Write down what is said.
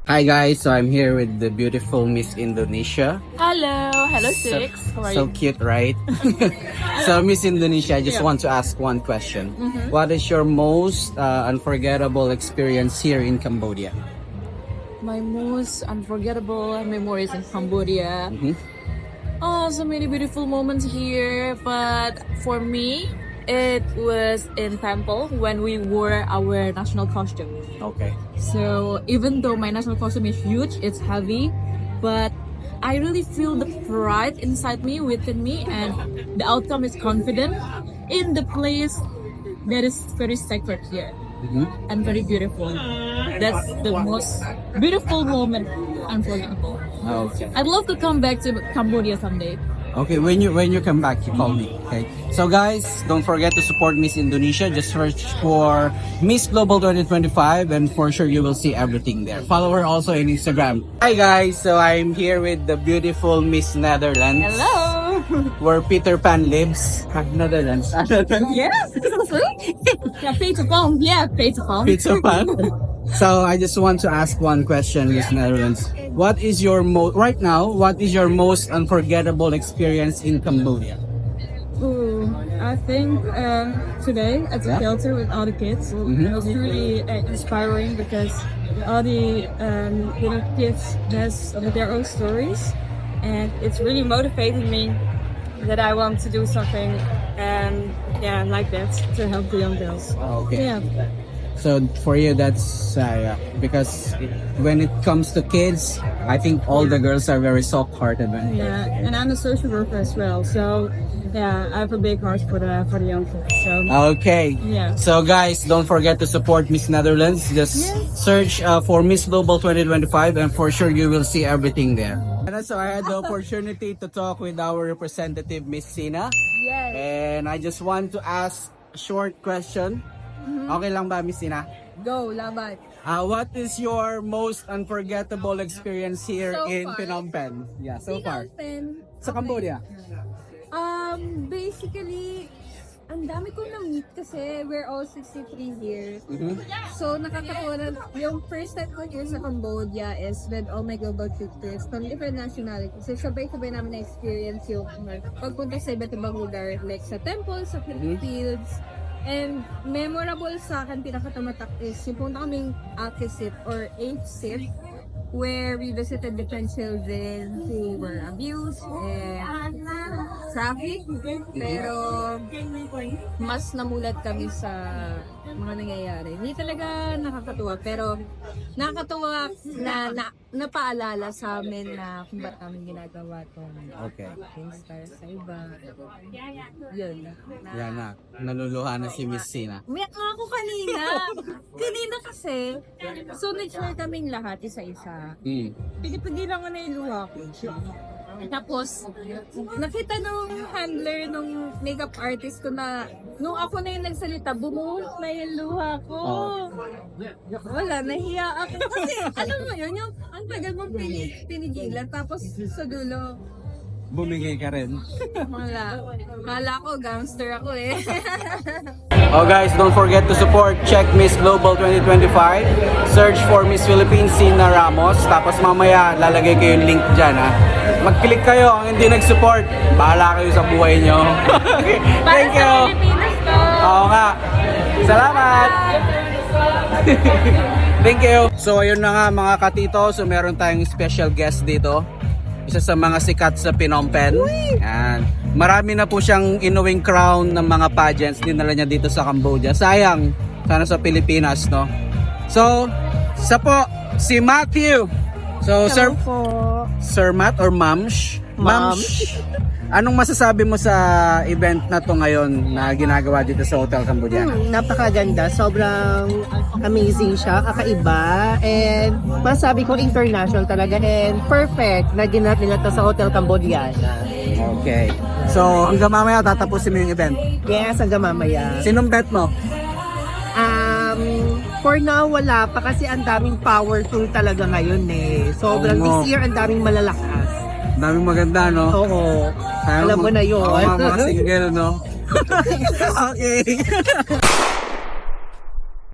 Hi guys, so I'm here with the beautiful Miss Indonesia. Hello Six. How are So you? cute, right? So Miss Indonesia, I just want to ask one question. What is your most unforgettable experience here in Cambodia? My most unforgettable memories in Cambodia. Oh, so many beautiful moments here. But for me, it was in temple when we wore our national costume. Okay. So even though my national costume is huge, it's heavy, but I really feel the pride inside me, within me, and the outcome is confident in the place that is very sacred here and very beautiful. That's the most beautiful moment, unforgettable. Okay. I'd love to come back to Cambodia someday. Okay, when you come back, you call me. Okay. So guys, don't forget to support Miss Indonesia. Just search for Miss Global 2025, and for sure you will see everything there. Follow her also in Instagram. Hi guys, so I'm here with the beautiful Miss Netherlands. Hello. Where Peter Pan lives. Netherlands. Yes. Yeah, Peter Pan. Yeah, Peter Pan. Peter Pan. So I just want to ask one question, Miss Netherlands. What is your right now? What is your most unforgettable experience in Cambodia? Ooh, I think today at the shelter with all the kids, it was really inspiring because all the little kids has their own stories, and it's really motivating me that I want to do something like that to help the young girls. Okay. Yeah. So for you, that's because when it comes to kids, I think all the girls are very soft-hearted. Right? Yeah, and I'm a social worker as well, so yeah, I have a big heart for the young kids. So Okay. yeah. So guys, don't forget to support Miss Netherlands. Just search for Miss Global 2025, and for sure you will see everything there. And so I had the opportunity to talk with our representative, Miss Sina. Yes. And I just want to ask a short question. Okay lang ba, Miss Sina? Go, laban. What is your most unforgettable experience here So in far? Phnom Penh? Yeah, so far. Sa Cambodia. Basically, ang dami ko na-meet kasi we're all 63 years. So, nakakatawa na yung first time ko here sa Cambodia is with all my global tutors from different nationalities. So, sabay-sabay namin na-experience yung pagpunta sa iba't ibang lugar like sa temples, sa fields. And memorable sa akin, pinakatamatak is yung punta kaming Akisit or Sit where we visited different children who were abused and trafficked. Pero mas namulat kami sa mga nangyayari. Hindi talaga nakakatuwa, pero nakakatuwa na napaalala sa amin na kung ba't namin ginagawa itong Okay. Instar sa iba. Yun. Yan na. Naluluha na si Miss Sina. Umiyak nga ako kanina. Kanina kasi, so nag-share kaming lahat isa-isa. Pinipigilan ko na yung luha ko. Tapos, nakita nung handler, nung makeup artist ko na, nung ako na yung nagsalita, bumuhos na yung luha ko. Wala, nahiya ako. Kasi, alam mo yun, yung ang tagal mong pinigilan, tapos sa dulo, Bumigay ka rin. wala. Kala ko, gangster ako eh. Oh guys, don't forget to support. Check Miss Global 2025. Search for Miss Philippines Sina Ramos. Tapos mamaya lalagay ko yung link dyan ha. Mag-click kayo. Ang hindi nag-support, bahala kayo sa buhay nyo. Okay. Thank you. Oo nga. Salamat. Thank you. So ayun na nga mga katito. So meron tayong special guest dito. Isa sa mga sikat sa Phnom Penh. Yan. Marami na po siyang inuwing crown ng mga pageants. Dinala niya dito sa Cambodia. Sayang. Sana sa Pilipinas, no? So, isa po, si Matthew. So, Sir Matt or Mamsh? Mamsh. Anong masasabi mo sa event na to ngayon na ginagawa dito sa Hotel Cambodia? Napakaganda, sobrang amazing siya, kakaiba, and masabi ko international talaga, and perfect na ginat nila to sa Hotel Cambodiana. Okay. So, hanggang mamaya tatapusin mo yung event. Yes, hanggang mamaya. Sinong bet mo? For now, wala pa kasi ang daming powerful talaga ngayon eh. Sobrang Oo. this year, ang daming malalakas. Daming maganda, no? Oo. Sayang Alam mo na yun. Mga single, no? Okay.